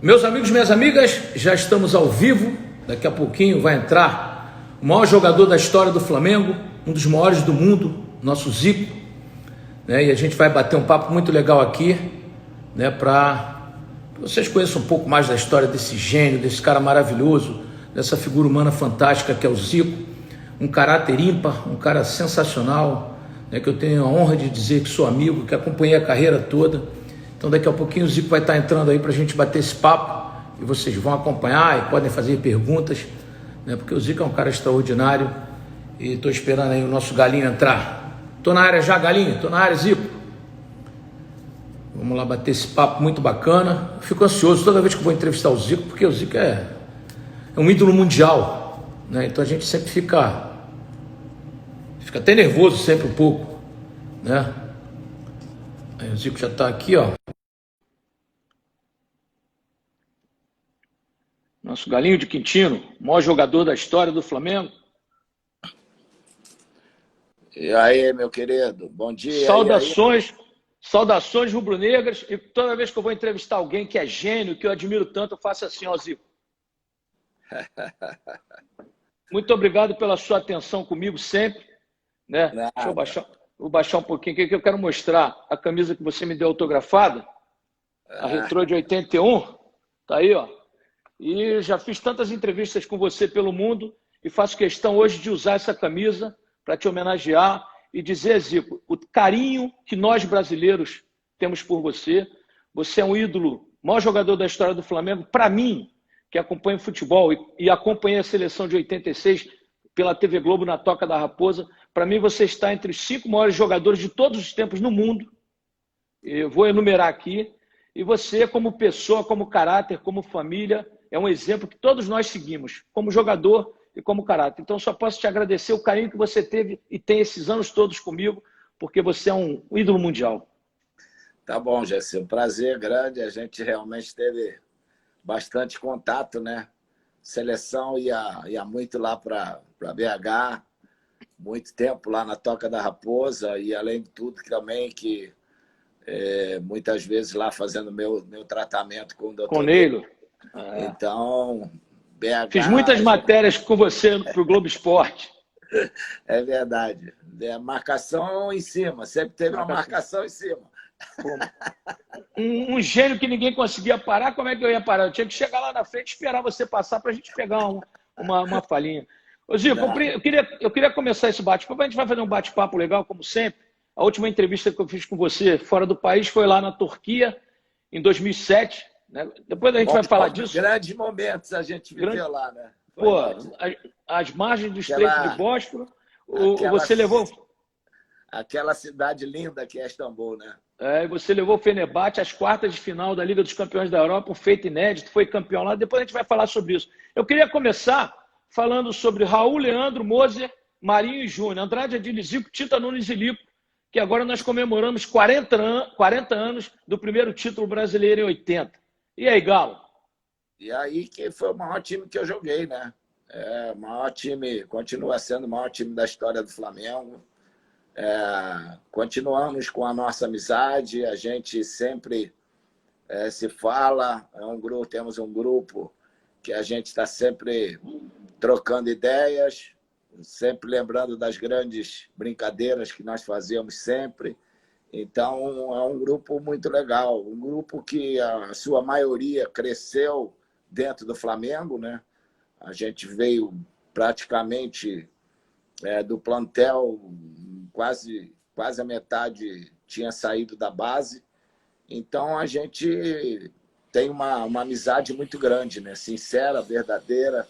Meus amigos, minhas amigas, já estamos ao vivo. Daqui a pouquinho vai entrar o maior jogador da história do Flamengo, um dos maiores do mundo, nosso Zico, né? E a gente vai bater um papo muito legal aqui, né? Para que vocês conheçam um pouco mais da história desse gênio, desse cara maravilhoso, dessa figura humana fantástica que é o Zico, um caráter ímpar, um cara sensacional, né? Que eu tenho a honra de dizer que sou amigo, que acompanhei a carreira toda. Então daqui a pouquinho o Zico vai estar entrando aí para a gente bater esse papo e vocês vão acompanhar e podem fazer perguntas, né? Porque o Zico é um cara extraordinário e estou esperando aí o nosso Galinho entrar. Estou na área já, Galinho? Estou na área, Zico. Vamos lá bater esse papo muito bacana. Eu fico ansioso toda vez que eu vou entrevistar o Zico, porque o Zico é um ídolo mundial, né? Então a gente sempre fica até nervoso sempre um pouco, né? Aí o Zico já está aqui, ó. Nosso Galinho de Quintino, o maior jogador da história do Flamengo. E aí, meu querido, bom dia. Saudações rubro-negras. E toda vez que eu vou entrevistar alguém que é gênio, que eu admiro tanto, eu faço assim, ó, Zico. Muito obrigado pela sua atenção comigo sempre, né? Deixa eu vou baixar um pouquinho aqui, que eu quero mostrar a camisa que você me deu autografada, a Retrô de 81, tá aí, ó. E já fiz tantas entrevistas com você pelo mundo e faço questão hoje de usar essa camisa para te homenagear e dizer, Zico, o carinho que nós brasileiros temos por você. Você é um ídolo, maior jogador da história do Flamengo. Para mim, que acompanho futebol e acompanhei a seleção de 86 pela TV Globo na Toca da Raposa, para mim você está entre os 5 maiores jogadores de todos os tempos no mundo. Eu vou enumerar aqui. E você, como pessoa, como caráter, como família, é um exemplo que todos nós seguimos, como jogador e como caráter. Então, só posso te agradecer o carinho que você teve e tem esses anos todos comigo, porque você é um ídolo mundial. Tá bom, Jessy, um prazer grande. A gente realmente teve bastante contato, né? Seleção ia muito lá para BH, muito tempo lá na Toca da Raposa e, além de tudo, também que muitas vezes lá fazendo meu tratamento com o doutor Neilo. Então, BH... Fiz muitas matérias com você para o Globo Esporte. É verdade. Marcação em cima. Sempre teve uma marcação em cima. Um gênio que ninguém conseguia parar, como é que eu ia parar? Eu tinha que chegar lá na frente e esperar você passar para a gente pegar uma falhinha. Ô, Zico, eu queria começar esse bate-papo. A gente vai fazer um bate-papo legal, como sempre. A última entrevista que eu fiz com você fora do país foi lá na Turquia, em 2007. Né? Depois a gente vai falar disso. Grandes momentos a gente viveu lá, né? Pô, as margens do Estreito de Bósforo, você levou... Aquela cidade linda que é Istambul, né? Você levou o Fenerbahçe às quartas de final da Liga dos Campeões da Europa, um feito inédito, foi campeão lá. Depois a gente vai falar sobre isso. Eu queria começar falando sobre Raul, Leandro, Moser, Marinho e Júnior, Andrade, Adilho, Zico, Tita, Nunes e Lico, que agora nós comemoramos 40 anos do primeiro título brasileiro em 80. E aí, Galo? E aí que foi o maior time que eu joguei, né? O maior time, continua sendo o maior time da história do Flamengo. Continuamos com a nossa amizade, a gente sempre se fala, temos um grupo que a gente está sempre trocando ideias, sempre lembrando das grandes brincadeiras que nós fazíamos sempre. Então, é um grupo muito legal, um grupo que a sua maioria cresceu dentro do Flamengo, né? A gente veio praticamente do plantel, quase a metade tinha saído da base. Então, a gente tem uma amizade muito grande, né? Sincera, verdadeira.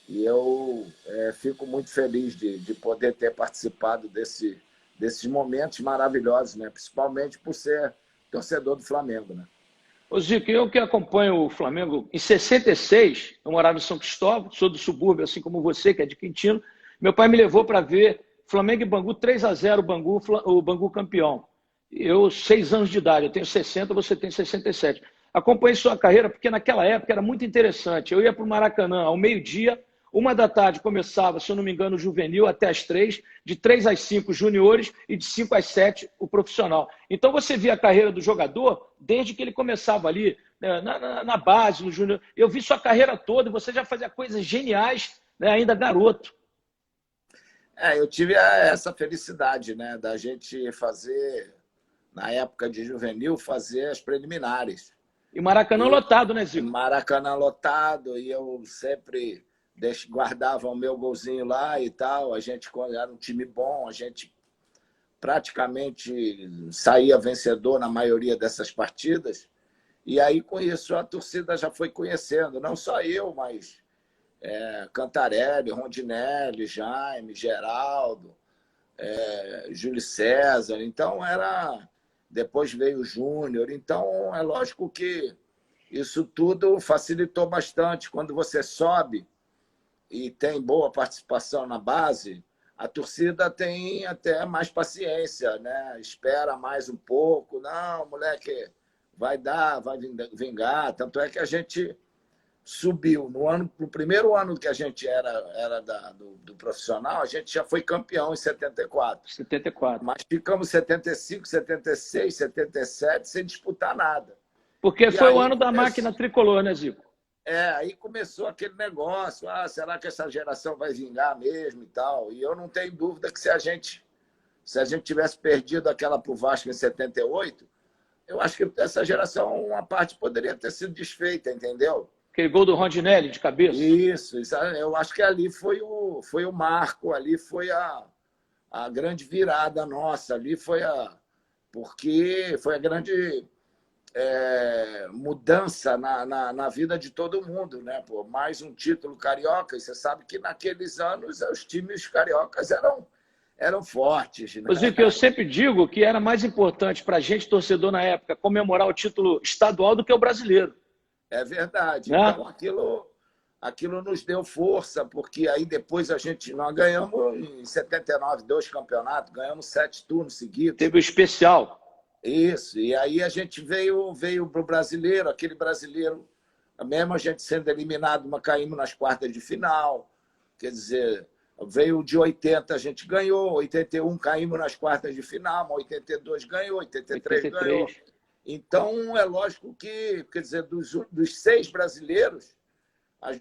E eu fico muito feliz de poder ter participado desses momentos maravilhosos, né? Principalmente por ser torcedor do Flamengo, né? Ô, Zico, eu que acompanho o Flamengo, em 66, eu morava em São Cristóvão, sou do subúrbio, assim como você, que é de Quintino. Meu pai me levou para ver Flamengo e Bangu, 3-0 o Bangu campeão. Eu, 6 anos de idade, eu tenho 60, você tem 67. Acompanhei sua carreira porque naquela época era muito interessante. Eu ia para o Maracanã ao meio-dia, 1h começava, se eu não me engano, o juvenil até às 3, de 3 às 5 juniores e de 5 às 7 o profissional. Então você via a carreira do jogador desde que ele começava ali, na base, no júnior. Eu vi sua carreira toda e você já fazia coisas geniais, né, ainda garoto. Eu tive essa felicidade, né, da gente fazer, na época de juvenil, fazer as preliminares. E Maracanã lotado, né, Zico? Maracanã lotado, e eu sempre guardava o meu golzinho lá e tal. A gente, quando era um time bom, a gente praticamente saía vencedor na maioria dessas partidas. E aí, com isso, a torcida já foi conhecendo, não só eu, mas Cantarelli, Rondinelli, Jaime, Geraldo, Júlio César. Então, depois veio o Júnior. Então, é lógico que isso tudo facilitou bastante. Quando você sobe e tem boa participação na base, a torcida tem até mais paciência, né? Espera mais um pouco. Não, moleque, vai dar, vai vingar. Tanto é que a gente subiu. No primeiro ano que a gente era do profissional, a gente já foi campeão em 74. 74. Mas ficamos 75, 76, 77 sem disputar nada. Porque foi o ano da máquina tricolor, né, Zico? Aí começou aquele negócio, será que essa geração vai vingar mesmo e tal? E eu não tenho dúvida que se a gente tivesse perdido aquela pro Vasco em 78, eu acho que essa geração, uma parte poderia ter sido desfeita, entendeu? Aquele gol do Rondinelli de cabeça. Isso. Eu acho que ali foi o marco, ali foi a grande virada nossa, ali porque foi a grande mudança na vida de todo mundo, né? Pô, mais um título carioca, e você sabe que naqueles anos os times cariocas eram fortes. Né? Zico, eu sempre digo que era mais importante para a gente, torcedor na época, comemorar o título estadual do que o brasileiro. É verdade. Né? Então, aquilo nos deu força, porque aí depois nós ganhamos em 79 2 campeonatos, ganhamos 7 turnos seguidos. Teve o especial. Isso, e aí a gente veio para o brasileiro, aquele brasileiro, mesmo a gente sendo eliminado, mas caímos nas quartas de final. Quer dizer, veio de 80, a gente ganhou, 81 caímos nas quartas de final, mas 82 ganhou, 83 ganhou. Então, é lógico que, quer dizer, dos 6 brasileiros,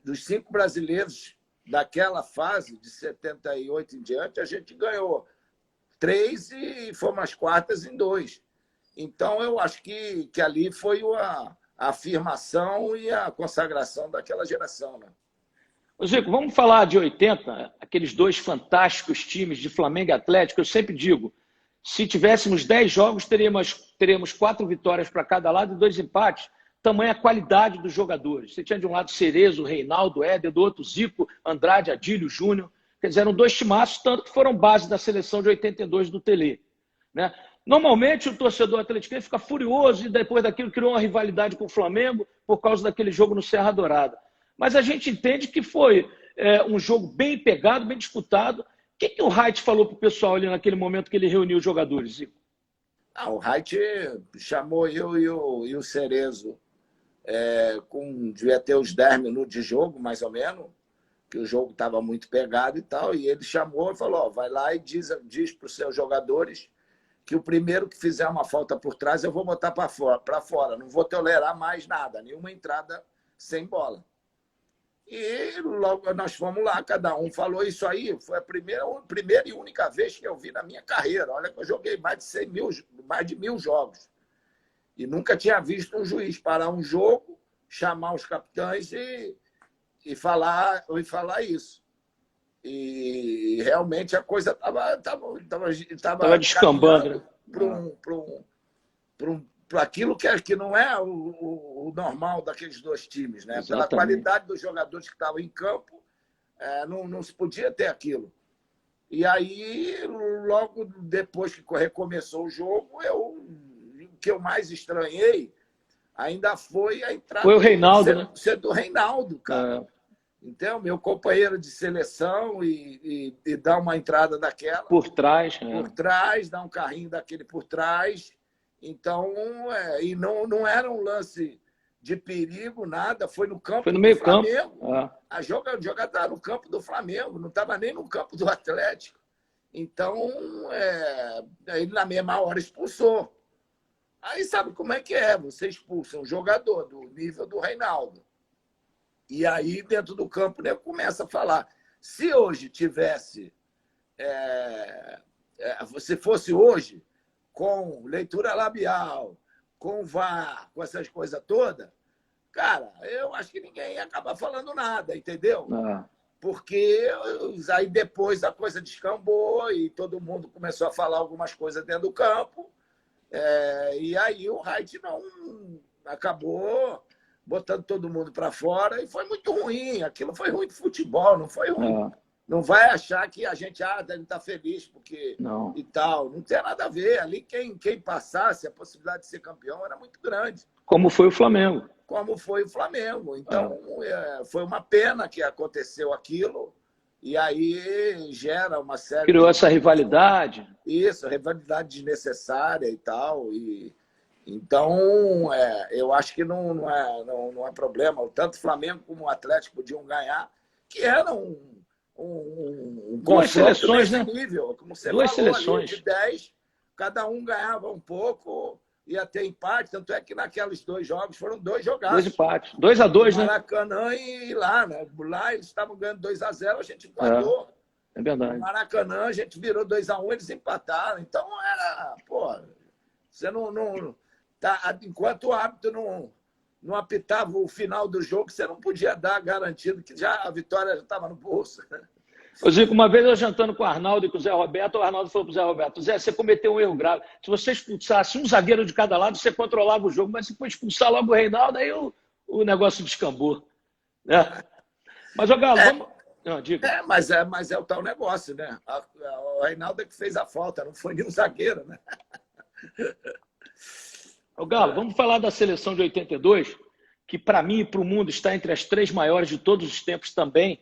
dos 5 brasileiros daquela fase, de 78 em diante, a gente ganhou 3 e fomos às quartas em 2. Então, eu acho que ali foi a afirmação e a consagração daquela geração. Né? Zico, vamos falar de 80, aqueles 2 fantásticos times de Flamengo e Atlético. Eu sempre digo, se tivéssemos 10 jogos, teríamos 4 vitórias para cada lado e 2 empates. Tamanha a qualidade dos jogadores. Você tinha de um lado Cerezo, Reinaldo, Éder, do outro Zico, Andrade, Adílio, Júnior. Quer dizer, eram 2 timaços, tanto que foram base da seleção de 82 do Tele. Né? Normalmente, o torcedor atleticano fica furioso e depois daquilo criou uma rivalidade com o Flamengo por causa daquele jogo no Serra Dourada. Mas a gente entende que foi um jogo bem pegado, bem disputado. O que o Wright falou para o pessoal ali naquele momento que ele reuniu os jogadores, Zico? O Wright chamou eu e o Cerezo, devia ter uns 10 minutos de jogo, mais ou menos, que o jogo estava muito pegado e tal, e ele chamou e falou, vai lá e diz para os seus jogadores que o primeiro que fizer uma falta por trás eu vou botar para fora, não vou tolerar mais nada, nenhuma entrada sem bola. E logo nós fomos lá, cada um falou isso aí. Foi a primeira e única vez que eu vi na minha carreira. Olha que eu joguei mais de 1.000 jogos. E nunca tinha visto um juiz parar um jogo, chamar os capitães e falar isso. E realmente a coisa estava descambando, para aquilo que não é o normal daqueles 2 times, né? Exatamente. Pela qualidade dos jogadores que estavam em campo, não se podia ter aquilo. E aí, logo depois que recomeçou o jogo, o que eu mais estranhei ainda foi a entrada. Foi o Reinaldo, né? Do Reinaldo, cara. Então, meu companheiro de seleção e dar uma entrada daquela. Por trás. Por trás, dar um carrinho daquele por trás. Então, e não era um lance de perigo, nada. Foi no campo do Flamengo. A jogada estava no campo do Flamengo, não estava nem no campo do Atlético. Então, ele na mesma hora expulsou. Aí sabe como é que é? Você expulsa um jogador do nível do Reinaldo. E aí, dentro do campo, né, começa a falar. Se hoje tivesse... se fosse hoje, com leitura labial, com VAR, com essas coisas todas, cara, eu acho que ninguém ia acabar falando nada, entendeu? Porque aí depois a coisa descambou e todo mundo começou a falar algumas coisas dentro do campo. E aí o Wright não acabou botando todo mundo para fora e foi muito ruim. Aquilo foi ruim de futebol, não foi ruim. Não vai achar que a gente deve estar feliz porque não. E tal. Não tem nada a ver. Ali quem passasse, a possibilidade de ser campeão era muito grande. Como foi o Flamengo. Como foi o Flamengo. Então, foi uma pena que aconteceu aquilo. E aí gera uma série... Criou essa rivalidade. Isso, rivalidade desnecessária e tal. Então, eu acho que não é problema. Tanto o Flamengo como o Atlético podiam ganhar, que era duas seleções, né? Nível, como você duas falou, seleções. Ali, de 10, cada um ganhava um pouco, ia ter empate. Tanto é que naqueles 2 jogos foram 2 jogados. 2 empates. 2-2, né? Maracanã e lá, né? Lá eles estavam ganhando 2-0, a gente empatou. É verdade. No Maracanã a gente virou 2-1, eles empataram. Então era, pô, você não enquanto o árbitro não apitava o final do jogo, você não podia dar garantido que já a vitória já estava no bolso. Ô, Zico, uma vez eu jantando com o Arnaldo e com o Zé Roberto, o Arnaldo falou para o Zé Roberto: Zé, você cometeu um erro grave. Se você expulsasse um zagueiro de cada lado, você controlava o jogo, mas se for expulsar logo o Reinaldo, aí o negócio descambou. Né? Mas, ô Galo, vamos... Não, diga. Mas é o tal negócio, né? O Reinaldo é que fez a falta, não foi nenhum zagueiro, né? Ô, Galo, vamos falar da seleção de 82, que para mim e para o mundo está entre as 3 maiores de todos os tempos também.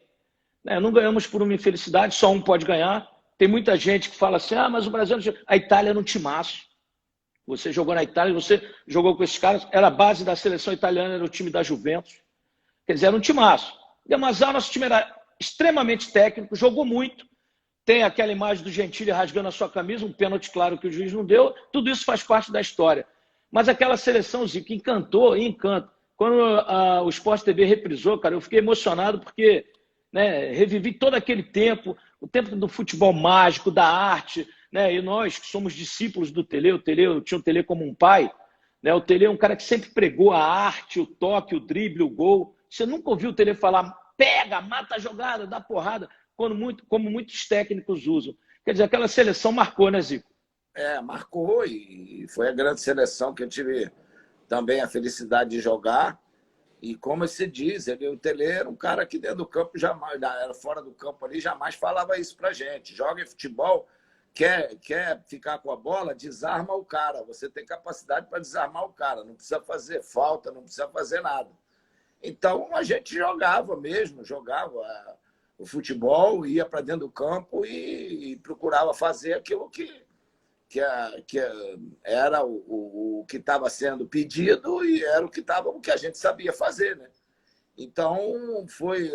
Não ganhamos por uma infelicidade, só um pode ganhar. Tem muita gente que fala assim, mas o Brasil... A Itália não timaço. Você jogou na Itália, você jogou com esses caras, era a base da seleção italiana, era o time da Juventus. Quer dizer, era um timaço. Deu umas aulas, nosso time era extremamente técnico, jogou muito. Tem aquela imagem do Gentili rasgando a sua camisa, um pênalti claro que o juiz não deu. Tudo isso faz parte da história. Mas aquela seleção, Zico, encantou e encanta. Quando o Sport TV reprisou, cara, eu fiquei emocionado porque revivi todo aquele tempo, o tempo do futebol mágico, da arte, e nós que somos discípulos do Tele, eu tinha o Tele como um pai, o Tele é um cara que sempre pregou a arte, o toque, o drible, o gol. Você nunca ouviu o Tele falar, pega, mata a jogada, dá porrada, como muitos técnicos usam. Quer dizer, aquela seleção marcou, né, Zico? Marcou e foi a grande seleção que eu tive também a felicidade de jogar. E como se diz, o Tele era um cara que dentro do campo jamais, era fora do campo ali, jamais falava isso pra gente. Joga em futebol, quer ficar com a bola, desarma o cara. Você tem capacidade para desarmar o cara. Não precisa fazer falta, não precisa fazer nada. Então a gente jogava mesmo, jogava o futebol, ia para dentro do campo e procurava fazer aquilo que era o que estava sendo pedido e era o que a gente sabia fazer, né? Então, foi,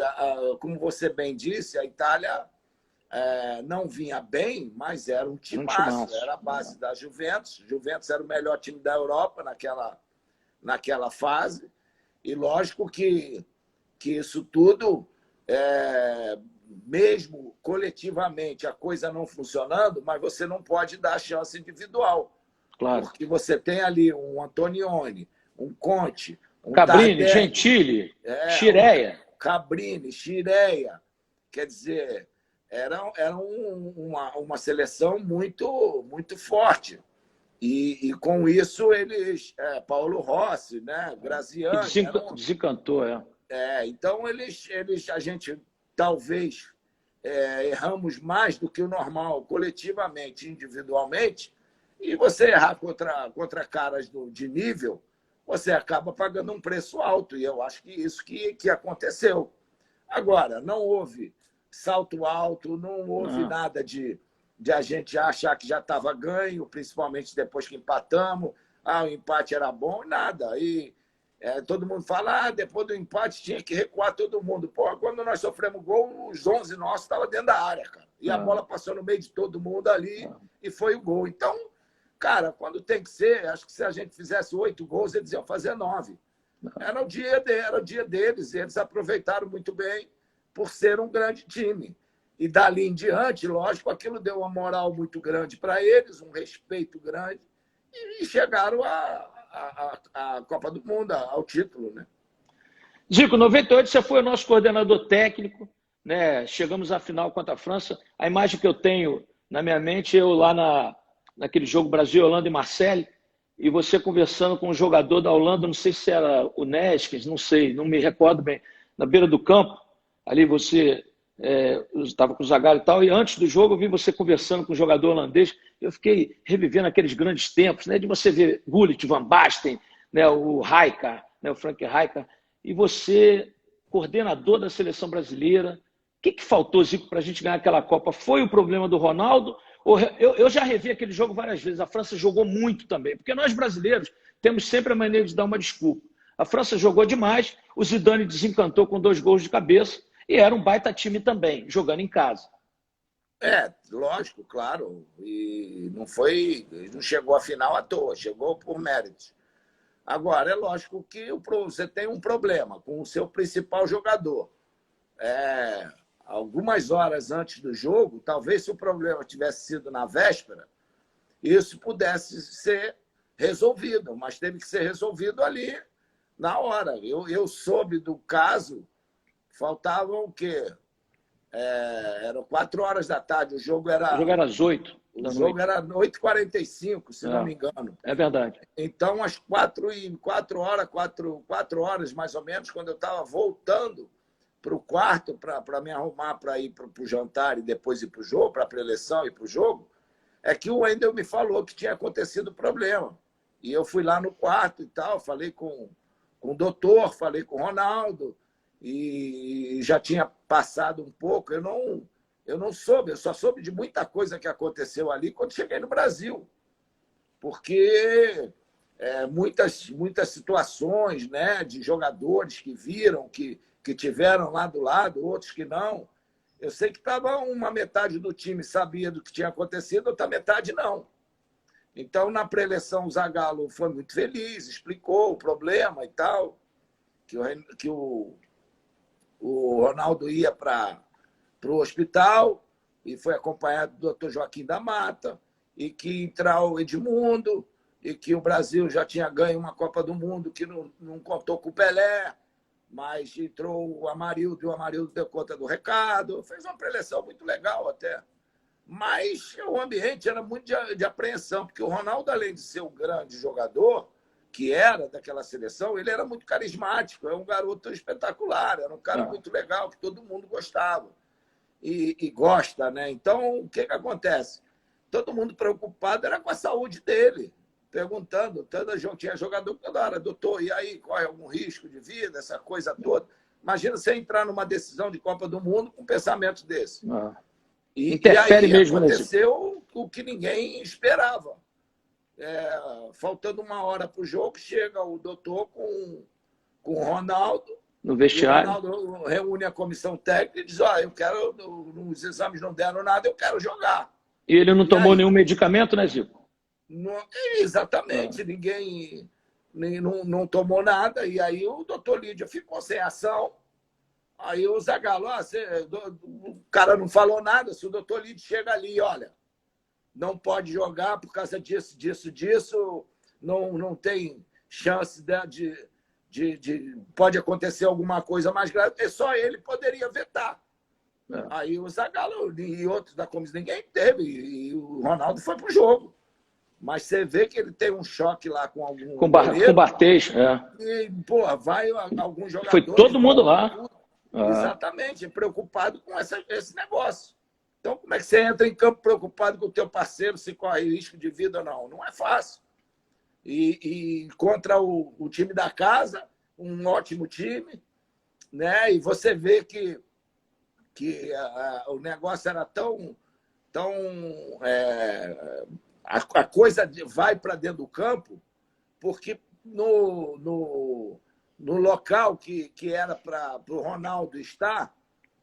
como você bem disse, a Itália não vinha bem, mas era um timaço, era a base da Juventus. Juventus era o melhor time da Europa naquela fase. E lógico que isso tudo, mesmo coletivamente a coisa não funcionando, mas você não pode dar chance individual. Claro. Porque você tem ali um Antonioni, um Conte, um Cabrini, Tardelli, Gentili, Scirea. Cabrini, Scirea. Quer dizer, era uma seleção muito, muito forte. E com isso eles... Paulo Rossi, né? Graziani... Desencantou, então, a gente talvez erramos mais do que o normal, coletivamente, individualmente, e você errar contra caras de nível, você acaba pagando um preço alto, e eu acho que isso que aconteceu. Agora, não houve salto alto, não houve nada de a gente achar que já estava ganho, principalmente depois que empatamos, o empate era bom, nada. E todo mundo fala, depois do empate tinha que recuar todo mundo. Pô, quando nós sofremos gol, os 11 nossos estavam dentro da área, cara. E a bola passou no meio de todo mundo ali e foi o gol. Então, Cara, quando tem que ser, acho que se a gente fizesse 8 gols, eles iam fazer 9. Era o dia deles, e eles aproveitaram muito bem por ser um grande time. E dali em diante, lógico, aquilo deu uma moral muito grande para eles, um respeito grande, e chegaram à Copa do Mundo, ao título, né? Zico, em 98 você foi o nosso coordenador técnico, né? Chegamos à final contra a França. A imagem que eu tenho na minha mente, eu lá naquele jogo Brasil, Holanda e Marseille, e você conversando com um jogador da Holanda, não sei se era o Neskens, não sei, não me recordo bem, na beira do campo, ali você estava com o Zagallo e tal, e antes do jogo eu vi você conversando com um jogador holandês, eu fiquei revivendo aqueles grandes tempos, né, de você ver Gullit, Van Basten, né, o Rijkaard, né, o Frank Rijkaard, e você, coordenador da seleção brasileira. O que faltou, Zico, para a gente ganhar aquela Copa? Foi o problema do Ronaldo? Eu já revi aquele jogo várias vezes. A França jogou muito também, porque nós brasileiros temos sempre a maneira de dar uma desculpa. A França jogou demais, o Zidane desencantou com 2 gols de cabeça e era um baita time também, jogando em casa. Lógico, claro. E não chegou à final à toa, chegou por mérito. Agora, é lógico que você tem um problema com o seu principal jogador. Algumas horas antes do jogo, talvez se o problema tivesse sido na véspera, isso pudesse ser resolvido, mas teve que ser resolvido ali na hora. Eu soube do caso, faltavam o quê? Eram 4 horas da tarde, o jogo era às 8. O jogo era 8h45, se não me engano. É verdade. Então, às 4 horas, mais ou menos, quando eu estava voltando para o quarto para me arrumar para ir para o jantar e depois ir para o jogo, para a preleção e para o jogo, é que o Wendel me falou que tinha acontecido problema. E eu fui lá no quarto e tal, falei com o doutor, falei com o Ronaldo, e já tinha passado um pouco. Eu não soube, eu só soube de muita coisa que aconteceu ali quando cheguei no Brasil. Porque muitas situações, né, de jogadores que viram, que tiveram lá do lado, outros que não. Eu sei que estava uma metade do time sabia do que tinha acontecido, outra metade não. Então, na pré-eleição, o Zagallo foi muito feliz, explicou o problema e tal, que o Ronaldo ia para o hospital e foi acompanhado do Dr. Joaquim da Mata, e que entrar o Edmundo, e que o Brasil já tinha ganho uma Copa do Mundo que não contou com o Pelé, mas entrou o Amarildo, e o Amarildo deu conta do recado. Fez uma preleção muito legal até. Mas o ambiente era muito de apreensão, porque o Ronaldo, além de ser um grande jogador, que era daquela seleção, ele era muito carismático, era um garoto espetacular, era um cara muito legal, que todo mundo gostava. E gosta, né? Então, o que acontece? Todo mundo preocupado era com a saúde dele, perguntando. Tinha jogador toda hora, doutor, e aí, corre algum risco de vida, essa coisa toda? Imagina você entrar numa decisão de Copa do Mundo com pensamentos desse. Interfere e aí mesmo aconteceu o que ninguém esperava. Faltando 1 hora para o jogo, chega o doutor com o Ronaldo. No vestiário. O Ronaldo reúne a comissão técnica e diz: eu quero, os exames não deram nada, eu quero jogar. E ele não tomou nenhum medicamento, né, Zico? Exatamente, ninguém não tomou nada. E aí o doutor Lídia ficou sem ação. Aí o Zagallo, o cara não falou nada. Se o doutor Lídia chega ali, olha, não pode jogar por causa disso, não tem chance pode acontecer alguma coisa mais grave, só ele poderia vetar. Aí o Zagallo e outros da comissão, ninguém teve, e o Ronaldo foi pro jogo. Mas você vê que ele tem um choque lá com algum... Com Barthez, E, vai algum jogador... Foi todo mundo lá. Exatamente, preocupado com esse negócio. Então, como é que você entra em campo preocupado com o teu parceiro, se corre risco de vida ou não? Não é fácil. E contra o time da casa, um ótimo time, né? E você vê que o negócio era tão a coisa vai para dentro do campo, porque no local que era para o Ronaldo estar,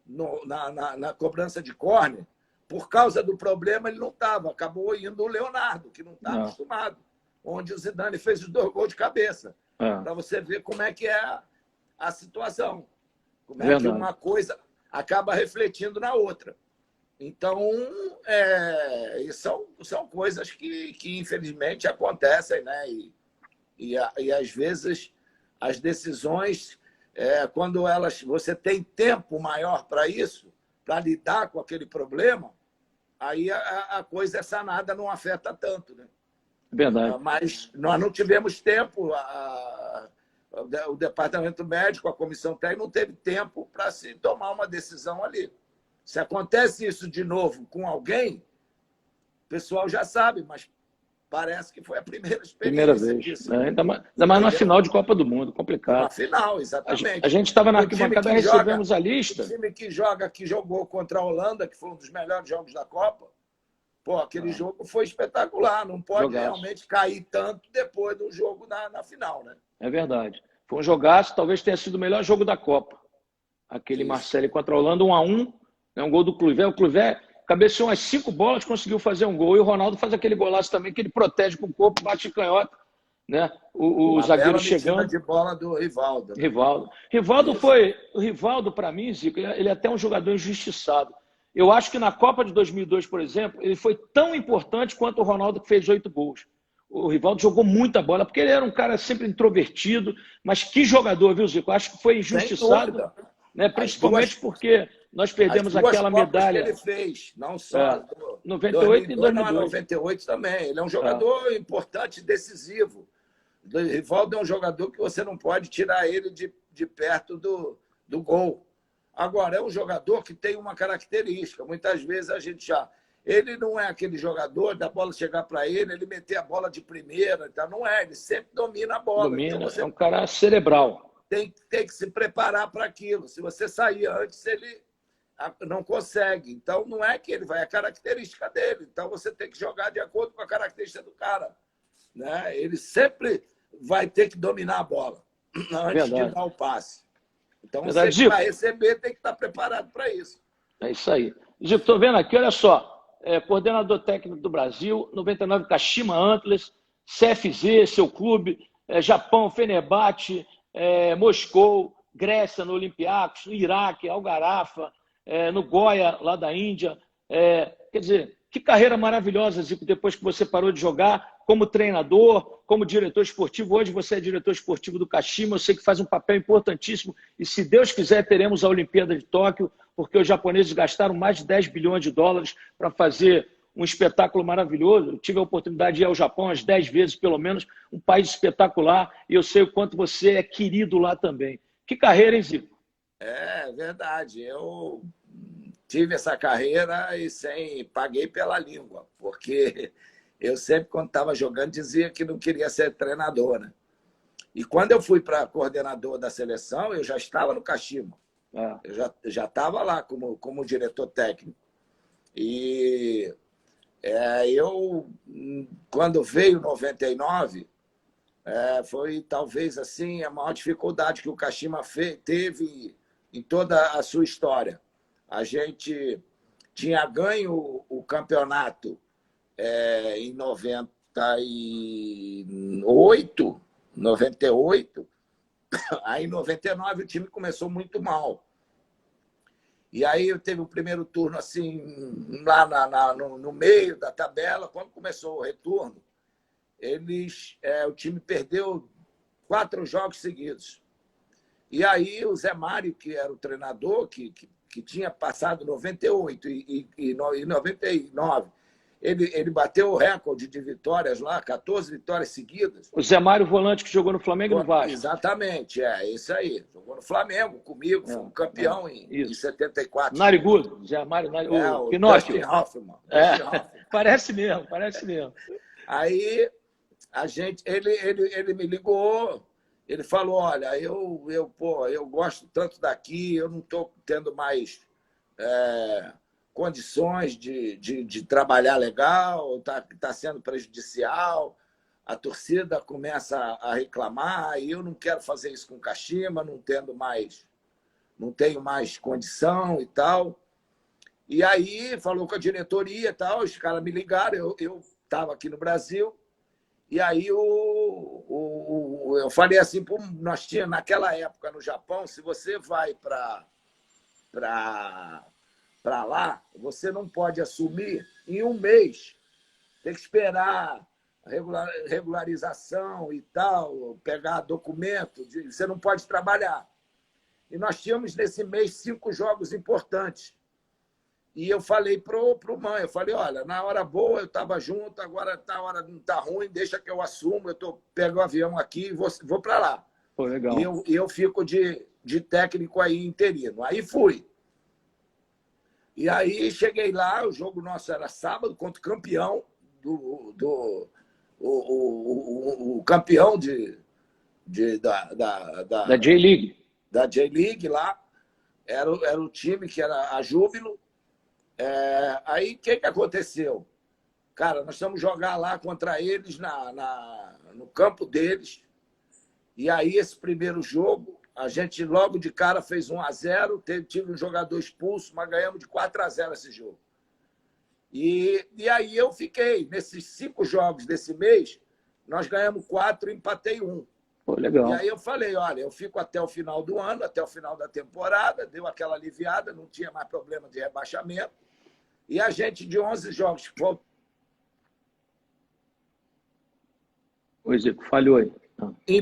na cobrança de córner, por causa do problema, ele não estava. Acabou indo o Leonardo, que não está acostumado, onde o Zidane fez os 2 gols de cabeça. Para você ver como é que é a situação. Como é que uma coisa acaba refletindo na outra. Então, são coisas que infelizmente acontecem, né? E às vezes as decisões, quando você tem tempo maior para isso, para lidar com aquele problema, aí a coisa é sanada, não afeta tanto, né? Verdade. Mas nós não tivemos tempo, o departamento médico, a comissão técnica, não teve tempo para se tomar uma decisão ali. Se acontece isso de novo com alguém, o pessoal já sabe, mas parece que foi a primeira experiência. Primeira vez. Disso, né? Ainda mais na final de Copa do Mundo, complicado. Na final, exatamente. A gente estava na arquibancada, recebemos a lista. O time que jogou contra a Holanda, que foi um dos melhores jogos da Copa, aquele jogo foi espetacular. Não pode realmente cair tanto depois do jogo na final, né? É verdade. Foi um jogaço, talvez tenha sido o melhor jogo da Copa. Aquele Marseille contra a Holanda, 1-1, um gol do Kluivert. O Kluivert cabeceou umas 5 bolas, conseguiu fazer um gol. E o Ronaldo faz aquele golaço também, que ele protege com o corpo, bate canhota. Né? O zagueiro chegando. De bola do Rivaldo. Né? O Rivaldo, para mim, Zico, ele é até um jogador injustiçado. Eu acho que na Copa de 2002, por exemplo, ele foi tão importante quanto o Ronaldo, que fez 8 gols. O Rivaldo jogou muita bola, porque ele era um cara sempre introvertido, mas que jogador, viu, Zico? Acho que foi injustiçado, né? Principalmente porque nós perdemos aquela medalha que ele fez, não só 98 e 2002. 98 também. Ele é um jogador importante, decisivo. O Rivaldo é um jogador que você não pode tirar ele de perto do gol. Agora, é um jogador que tem uma característica. Muitas vezes a gente já... Ele não é aquele jogador da bola chegar para ele meter a bola de primeira. Então não é, ele sempre domina a bola. Domina, então você é um cara cerebral. Tem que se preparar para aquilo. Se você sair antes, ele não consegue. Então não é que ele vai, é a característica dele. Então você tem que jogar de acordo com a característica do cara. Né? Ele sempre vai ter que dominar a bola antes de dar o passe. Então você que vai receber tem que estar preparado para isso. É isso aí. Gico, estou vendo aqui, olha só. Coordenador técnico do Brasil, 99 Kashima Antlers, CFZ, seu clube, Japão, Fenerbahçe, Moscou, Grécia, no Olympiacos, no Iraque, Al-Garafa, no Goya, lá da Índia. Quer dizer, que carreira maravilhosa, Zico, depois que você parou de jogar como treinador, como diretor esportivo. Hoje você é diretor esportivo do Kashima, eu sei que faz um papel importantíssimo e, se Deus quiser, teremos a Olimpíada de Tóquio, porque os japoneses gastaram mais de 10 bilhões de dólares para fazer um espetáculo maravilhoso. Eu tive a oportunidade de ir ao Japão umas 10 vezes, pelo menos, um país espetacular, e eu sei o quanto você é querido lá também. Que carreira, hein, Zico? É verdade. Eu tive essa carreira e paguei pela língua, porque eu sempre, quando estava jogando, dizia que não queria ser treinador. Né? E quando eu fui para coordenador da seleção, eu já estava no Kashima. Eu já estava lá como diretor técnico. E quando veio 99, foi talvez assim a maior dificuldade que o Kashima teve em toda a sua história. A gente tinha ganho o campeonato em 98, aí em 99 o time começou muito mal. E aí eu teve o primeiro turno assim, lá no meio da tabela. Quando começou o retorno, o time perdeu 4 jogos seguidos. E aí o Zé Mário, que era o treinador, que tinha passado 98 e 99, ele bateu o recorde de vitórias lá, 14 vitórias seguidas. O Zé Mário, volante que jogou no Flamengo e no Vasco. Exatamente, isso aí. Jogou no Flamengo comigo, foi um campeão em 74. Narigudo, Zé Mário, o Pinóquio. Dustin Hoffman. Parece mesmo. Aí ele me ligou, ele falou, olha, eu gosto tanto daqui, eu não estou tendo mais condições de trabalhar legal, tá sendo prejudicial, a torcida começa a reclamar, e eu não quero fazer isso com o Kashima, não tenho mais condição e tal. E aí falou com a diretoria e tal, os caras me ligaram, eu estava aqui no Brasil, e aí eu falei assim, pô, nós tínhamos naquela época no Japão, se você vai para lá, você não pode assumir em um mês, tem que esperar regularização e tal, pegar documento, você não pode trabalhar. E nós tínhamos nesse mês 5 jogos importantes. E eu falei pro mãe, eu falei, olha, na hora boa eu estava junto, agora a hora não está ruim, deixa que eu assumo, pego o avião aqui e vou para lá. Pô, legal. E eu fico de técnico aí interino. Aí fui. E aí cheguei lá, o jogo nosso era sábado contra o campeão, o campeão da J-League. Da J-League lá. Era o time que era a Júbilo. Aí, o que aconteceu? Cara, nós fomos jogar lá contra eles no campo deles. E aí, esse primeiro jogo, a gente logo de cara fez 1-0, tive um jogador expulso, mas ganhamos de 4-0 esse jogo. E aí eu fiquei, nesses 5 jogos desse mês, nós ganhamos 4 e empatei 1. Pô, legal. E aí eu falei, olha, eu fico até o final do ano, até o final da temporada, deu aquela aliviada, não tinha mais problema de rebaixamento. E a gente, de 11 jogos, O Zico, falhou aí. E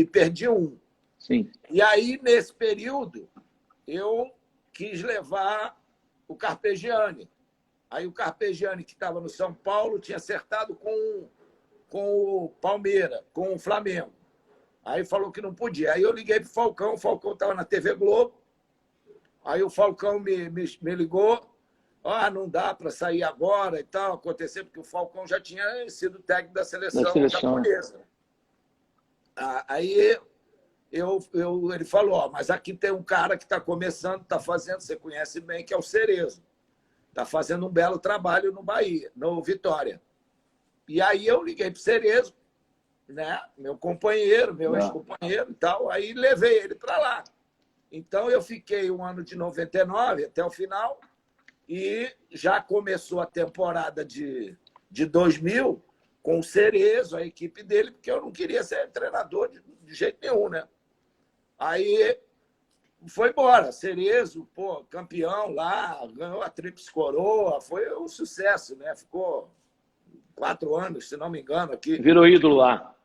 perdi 1. Sim. E aí, nesse período, eu quis levar o Carpegiani. Aí o Carpegiani, que estava no São Paulo, tinha acertado com o Palmeiras, com o Flamengo. Aí falou que não podia. Aí eu liguei para o Falcão estava na TV Globo. Aí o Falcão me ligou. Não dá para sair agora e tal, acontecer, porque o Falcão já tinha sido técnico da seleção japonesa. Aí ele falou, mas aqui tem um cara que está começando, está fazendo, você conhece bem, que é o Cerezo. Está fazendo um belo trabalho no Bahia, no Vitória. E aí eu liguei para o Cerezo, né? Meu companheiro, meu ex-companheiro e tal, aí levei ele para lá. Então eu fiquei um ano de 99 até o final, e já começou a temporada de 2000 com o Cerezo, a equipe dele, porque eu não queria ser treinador de jeito nenhum, né? Aí foi embora. Cerezo, pô, campeão lá, ganhou a Tríplice Coroa, foi um sucesso, né? Ficou 4 anos, se não me engano, aqui. Virou ídolo lá.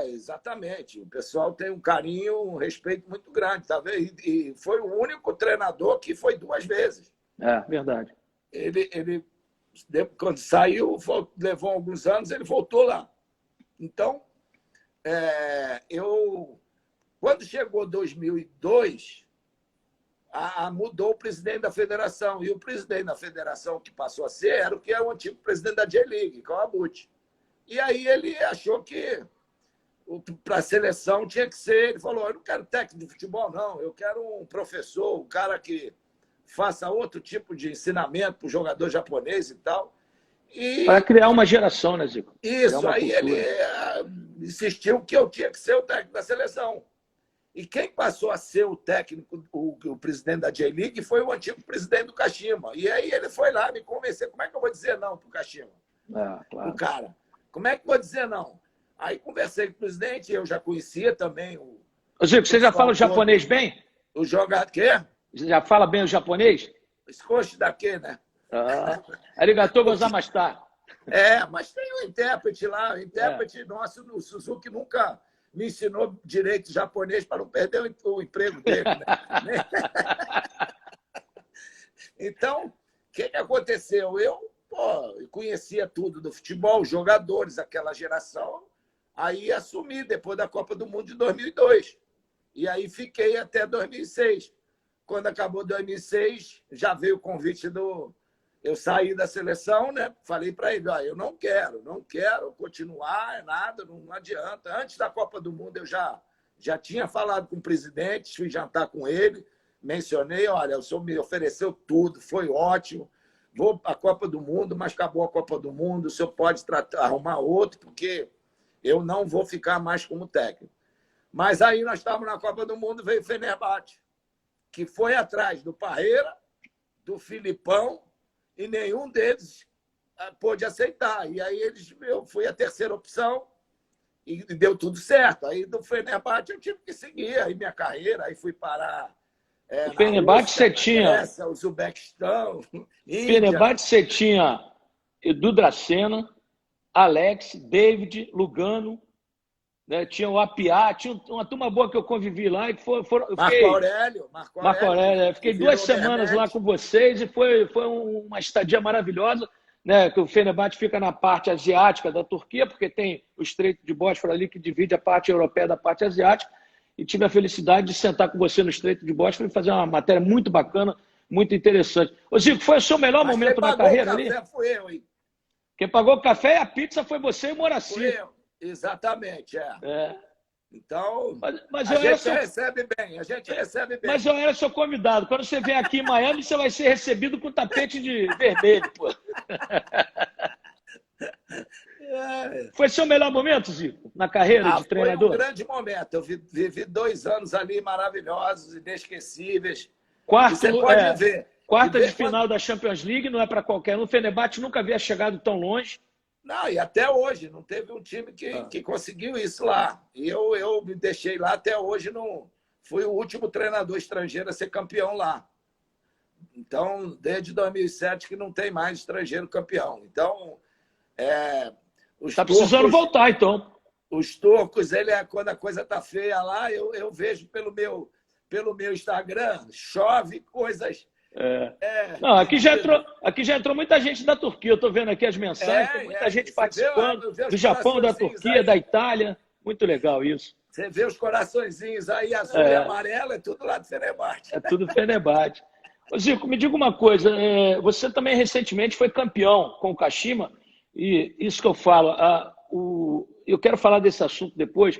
Exatamente. O pessoal tem um carinho, um respeito muito grande, tá vendo? E foi o único treinador que foi 2 vezes. Verdade. Ele quando saiu, levou alguns anos, ele voltou lá. Então, quando chegou 2002, mudou o presidente da federação. E o presidente da federação que passou a ser era o que é o antigo presidente da J-League, que é o Abuti. E aí ele achou que para a seleção tinha que ser... Ele falou, eu não quero técnico de futebol, não. Eu quero um professor, um cara que faça outro tipo de ensinamento para o jogador japonês e tal. Para criar uma geração, né, Zico? Isso, aí ele insistiu que eu tinha que ser o técnico da seleção. E quem passou a ser o técnico, o presidente da J-League, foi o antigo presidente do Kashima. E aí ele foi lá me convencer. Como é que eu vou dizer não para o Kashima? Claro. O cara. Como é que eu vou dizer não? Aí conversei com o presidente, eu já conhecia também o... Zico, você já fala o japonês bem? O jogador... Quê? Você já fala bem o japonês? Escoche daqui, né? Arigatou gozaimasu. Mas tem um intérprete lá, o intérprete nosso, o Suzuki, nunca me ensinou direito japonês para não perder o emprego dele. Né? Então, o que aconteceu? Eu conhecia tudo do futebol, os jogadores, aquela geração, aí assumi depois da Copa do Mundo de 2002. E aí fiquei até 2006. Quando acabou 2006, já veio o convite Eu saí da seleção, né? Falei para ele, eu não quero continuar, nada, não adianta. Antes da Copa do Mundo, eu já tinha falado com o presidente, fui jantar com ele, mencionei, olha, o senhor me ofereceu tudo, foi ótimo, vou à Copa do Mundo, mas acabou a Copa do Mundo, o senhor pode arrumar outro, porque eu não vou ficar mais como técnico. Mas aí nós estávamos na Copa do Mundo, veio o Fenerbahçe, que foi atrás do Parreira, do Filipão e nenhum deles pôde aceitar. E aí eu fui a terceira opção e deu tudo certo. Aí do Fenerbahçe eu tive que seguir aí minha carreira, aí fui parar o Fenerbahçe você tinha... Grécia, Uzbequistão, Índia. Fenerbahçe você tinha Edu Dracena, Alex, David, Lugano, né? Tinha o Apiá, tinha uma turma boa que eu convivi lá. E Marco Aurélio. Marco Aurélio. Fiquei 2 semanas lá com vocês e foi uma estadia maravilhosa, né? Que o Fenerbahçe fica na parte asiática da Turquia, porque tem o Estreito de Bósforo ali que divide a parte europeia da parte asiática. E tive a felicidade de sentar com você no Estreito de Bósforo e fazer uma matéria muito bacana, muito interessante. Ô, Zico, foi o seu melhor momento na carreira ali? Quem pagou o café foi eu, hein? Quem pagou o café e a pizza foi você e o Moraci. Foi eu. Exatamente, Então, mas a gente recebe bem, Mas eu era seu convidado. Quando você vem aqui em Miami, você vai ser recebido com tapete de vermelho, pô. Foi seu melhor momento, Zico, na carreira de treinador? Foi um grande momento. Eu vivi 2 anos ali maravilhosos, inesquecíveis. Você pode ver. Quarta de final da Champions League, não é para qualquer um. O Fenerbahçe nunca havia chegado tão longe. Não, e até hoje, não teve um time que conseguiu isso lá. E eu me deixei lá até hoje, fui o último treinador estrangeiro a ser campeão lá. Então, desde 2007 que não tem mais estrangeiro campeão. Então, está precisando voltar, então. Os turcos, quando a coisa está feia lá, eu vejo pelo meu Instagram, chove coisas... Não, aqui já entrou muita gente da Turquia. Eu estou vendo aqui as mensagens, tem muita gente participando do Japão, da Turquia, da Itália. Muito legal isso. Você vê os coraçõezinhos aí, azul e amarelo, é tudo lá do Fenerbahçe. É tudo Fenerbahçe. Ô, Zico, me diga uma coisa. Você também recentemente foi campeão com o Kashima, e isso que eu falo, eu quero falar desse assunto depois.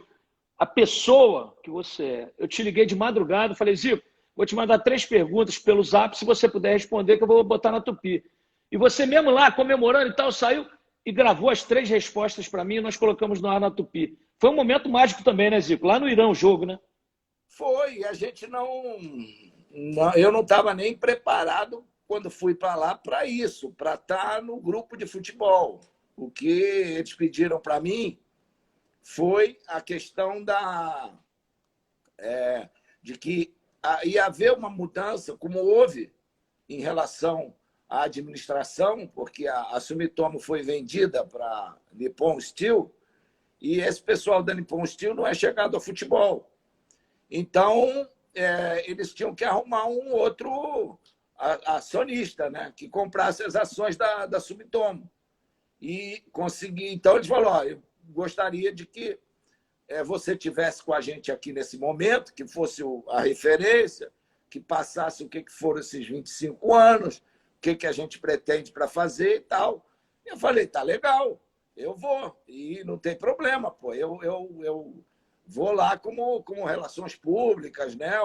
A pessoa que você é, eu te liguei de madrugada e falei, Zico, vou te mandar 3 perguntas pelo Zap, se você puder responder, que eu vou botar na Tupi. E você mesmo lá, comemorando e tal, saiu e gravou as 3 respostas para mim e nós colocamos no ar na Tupi. Foi um momento mágico também, né, Zico? Lá no Irã o jogo, né? Foi. A gente eu não estava nem preparado quando fui para lá para isso, para estar no grupo de futebol. O que eles pediram para mim foi a questão de que ia haver uma mudança, como houve em relação à administração, porque a Sumitomo foi vendida para Nippon Steel, e esse pessoal da Nippon Steel não é chegado ao futebol. Então, eles tinham que arrumar um outro acionista, né, que comprasse as ações da Sumitomo. E conseguir. Então, eles falaram: eu gostaria de que você tivesse com a gente aqui nesse momento, que fosse a referência, que passasse o que foram esses 25 anos, o que a gente pretende para fazer e tal. E eu falei, tá legal, eu vou. E não tem problema, pô. Eu vou lá como relações públicas, né?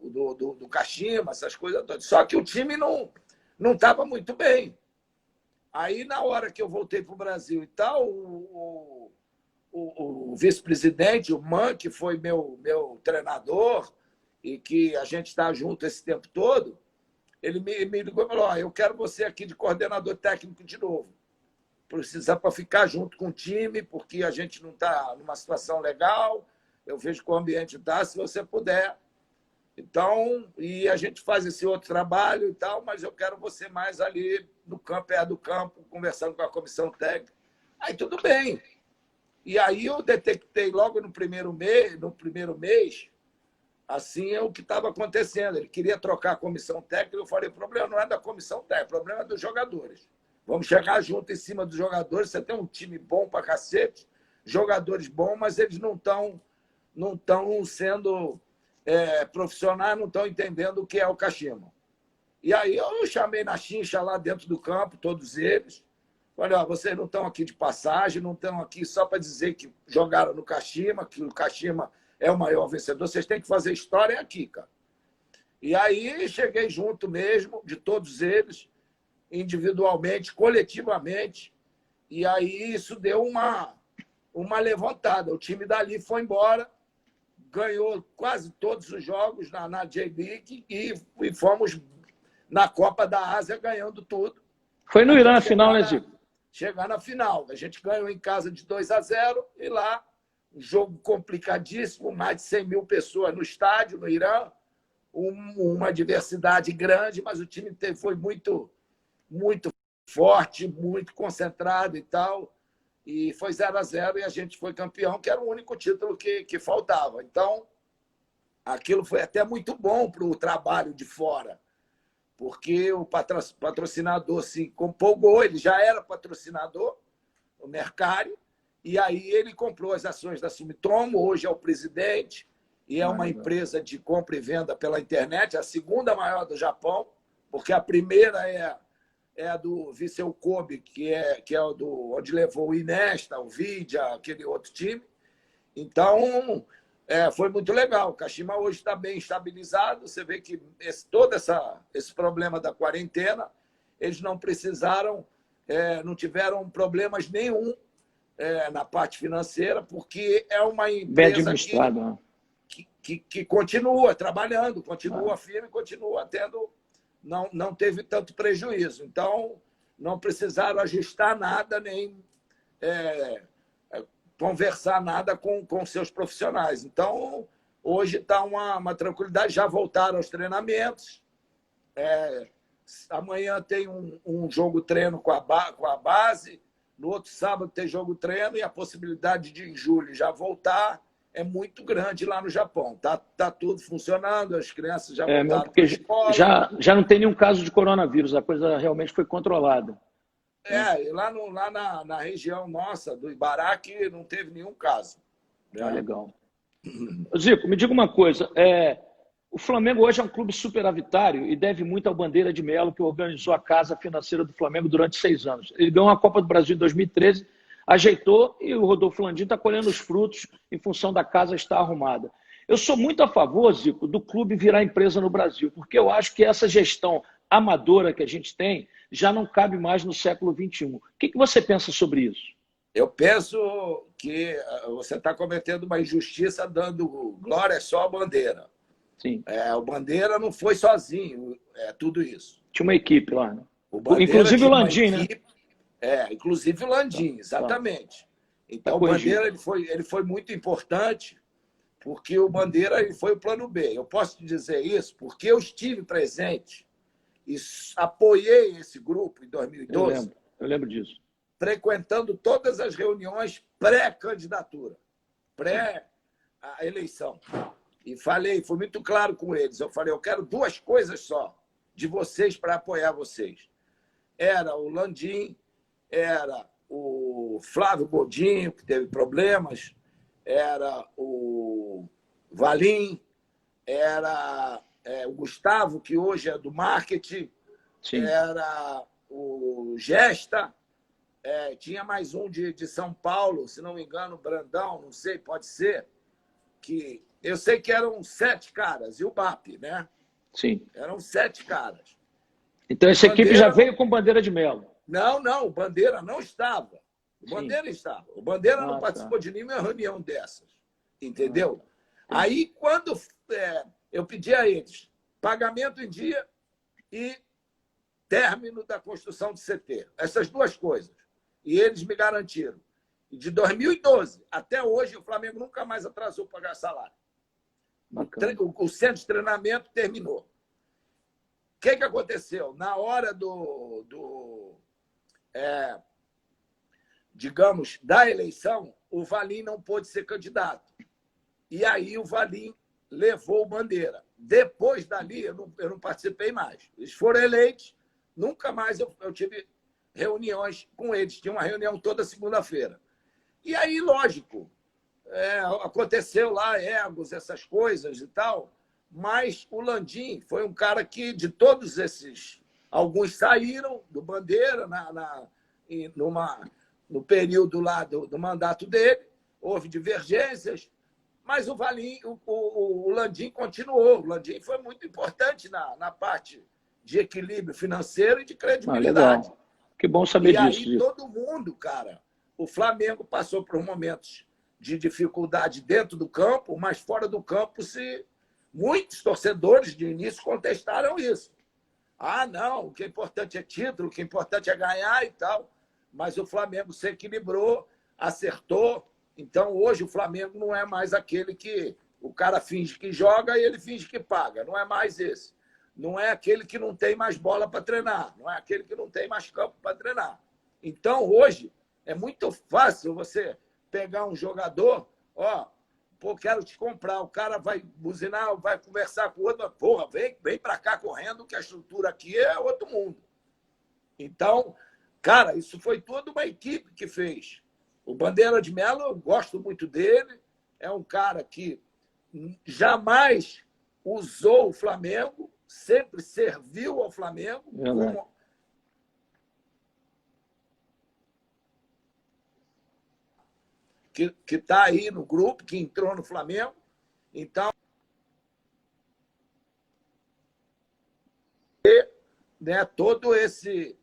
Do Kashima, essas coisas todas. Só que o time não estava muito bem. Aí, na hora que eu voltei para o Brasil e tal, o vice-presidente, o Man, que foi meu treinador e que a gente está junto esse tempo todo, ele me ligou e falou, eu quero você aqui de coordenador técnico de novo. Precisa para ficar junto com o time, porque a gente não está numa situação legal, eu vejo que o ambiente está, se você puder. Então, e a gente faz esse outro trabalho e tal, mas eu quero você mais ali no campo, perto do campo, conversando com a comissão técnica. Aí tudo bem. E aí eu detectei logo no primeiro mês, assim é o que estava acontecendo. Ele queria trocar a comissão técnica, eu falei, o problema não é da comissão técnica, o problema é dos jogadores. Vamos chegar junto em cima dos jogadores, você tem um time bom pra cacete, jogadores bons, mas eles não estão sendo profissionais, não estão entendendo o que é o Kashima. E aí eu chamei na chincha lá dentro do campo, todos eles. Falei, vocês não estão aqui de passagem, não estão aqui só para dizer que jogaram no Kashima, que o Kashima é o maior vencedor. Vocês têm que fazer história aqui, cara. E aí cheguei junto mesmo, de todos eles, individualmente, coletivamente. E aí isso deu uma levantada. O time dali foi embora, ganhou quase todos os jogos na J-League e fomos na Copa da Ásia ganhando tudo. Foi no Irã a final, né, Zico? Chegar na final. A gente ganhou em casa de 2-0 e lá, um jogo complicadíssimo, mais de 100 mil pessoas no estádio, no Irã, uma diversidade grande, mas o time foi muito, muito forte, muito concentrado e tal. E foi 0-0 e a gente foi campeão, que era o único título que faltava. Então, aquilo foi até muito bom para o trabalho de fora, porque o patrocinador se empolgou, ele já era patrocinador, o Mercari, e aí ele comprou as ações da Sumitomo, hoje é o presidente, e é uma empresa de compra e venda pela internet, a segunda maior do Japão, porque a primeira é a do Vissel Kobe, que é o onde levou o Inesta, o Vidia, aquele outro time. Então, foi muito legal. O Kashima hoje está bem estabilizado. Você vê que todo esse problema da quarentena, eles não precisaram, não tiveram problemas nenhum na parte financeira, porque é uma empresa que continua trabalhando, continua firme, continua tendo... Não teve tanto prejuízo. Então, não precisaram ajustar nada, nem conversar nada com seus profissionais. Então, hoje está uma tranquilidade. Já voltaram aos treinamentos. Amanhã tem um jogo-treino com a base. No outro sábado tem jogo-treino. E a possibilidade de, em julho, já voltar é muito grande lá no Japão. Tá tudo funcionando, as crianças já voltaram para a escola. Já não tem nenhum caso de coronavírus, a coisa realmente foi controlada. E lá na região nossa, do Ibaraki, não teve nenhum caso. Legal. Zico, me diga uma coisa. O Flamengo hoje é um clube superavitário e deve muito ao Bandeira de Melo, que organizou a casa financeira do Flamengo durante 6 anos. Ele ganhou a Copa do Brasil em 2013, ajeitou e o Rodolfo Landim está colhendo os frutos em função da casa estar arrumada. Eu sou muito a favor, Zico, do clube virar empresa no Brasil, porque eu acho que essa gestão amadora que a gente tem já não cabe mais no século XXI. O que você pensa sobre isso? Eu penso que você está cometendo uma injustiça dando glória só à Bandeira. Sim. O Bandeira não foi sozinho, tudo isso. Tinha uma equipe lá, né? Inclusive o Landim, né? Inclusive o Landim, exatamente. Então, o Bandeira ele foi muito importante, porque o Bandeira ele foi o plano B. Eu posso te dizer isso porque eu estive presente e apoiei esse grupo em 2012. Eu lembro disso. Frequentando todas as reuniões pré-candidatura, pré-eleição. E fui muito claro com eles. Eu falei, eu quero 2 coisas só de vocês para apoiar vocês. Era o Landim, era o Flávio Godinho, que teve problemas, era o Valim, era o Gustavo, que hoje é do marketing, Sim. Era o Gesta, tinha mais um de São Paulo, se não me engano, Brandão, não sei, pode ser, que eu sei que eram 7 caras, e o BAP, né? Sim. Eram 7 caras. Então essa equipe já veio com Bandeira de Melo. Não, o Bandeira não estava. O Bandeira estava. O Bandeira não participou de nenhuma reunião dessas. Entendeu? Aí, quando eu pedi a eles pagamento em dia e término da construção do CT, essas 2 coisas. E eles me garantiram. E de 2012 até hoje, o Flamengo nunca mais atrasou para pagar salário. O centro de treinamento terminou. O que aconteceu? Na hora digamos, da eleição, o Valim não pôde ser candidato. E aí o Valim levou o Bandeira. Depois dali, eu não participei mais. Eles foram eleitos, nunca mais eu tive reuniões com eles. Tinha uma reunião toda segunda-feira. E aí, lógico, aconteceu lá egos, essas coisas e tal, mas o Landim foi um cara que, de todos esses, alguns saíram do Bandeira no período lá do mandato dele, houve divergências, mas o Valim, o Landim continuou. O Landim foi muito importante na parte de equilíbrio financeiro e de credibilidade. Legal. Que bom saber disso. E aí todo mundo, cara, o Flamengo passou por momentos de dificuldade dentro do campo, mas fora do campo, muitos torcedores de início contestaram isso. Ah, não, o que é importante é título, o que é importante é ganhar e tal. Mas o Flamengo se equilibrou, acertou. Então, hoje, o Flamengo não é mais aquele que o cara finge que joga e ele finge que paga. Não é mais esse. Não é aquele que não tem mais bola para treinar. Não é aquele que não tem mais campo para treinar. Então, hoje, é muito fácil você pegar um jogador, ó, pô, quero te comprar. O cara vai buzinar, vai conversar com o outro, porra, vem para cá correndo, que a estrutura aqui é outro mundo. Então, cara, isso foi toda uma equipe que fez. O Bandeira de Melo, eu gosto muito dele, é um cara que jamais usou o Flamengo, sempre serviu ao Flamengo, como... que está aí no grupo, que entrou no Flamengo. Então, né, todo esses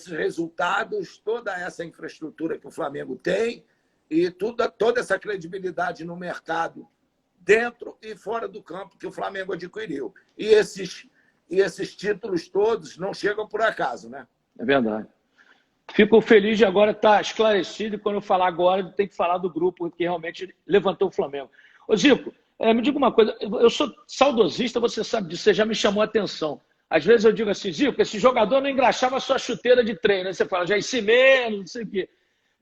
resultados, toda essa infraestrutura que o Flamengo tem e toda essa credibilidade no mercado, dentro e fora do campo, que o Flamengo adquiriu. E esses títulos todos não chegam por acaso, né? É verdade. Fico feliz de agora estar esclarecido, e quando eu falar agora, tem que falar do grupo que realmente levantou o Flamengo. Ô, Zico, me diga uma coisa, eu sou saudosista, você sabe disso, você já me chamou a atenção. Às vezes eu digo assim, Zico, esse jogador não engraxava a sua chuteira de treino, aí você fala, já em menos, não sei o quê.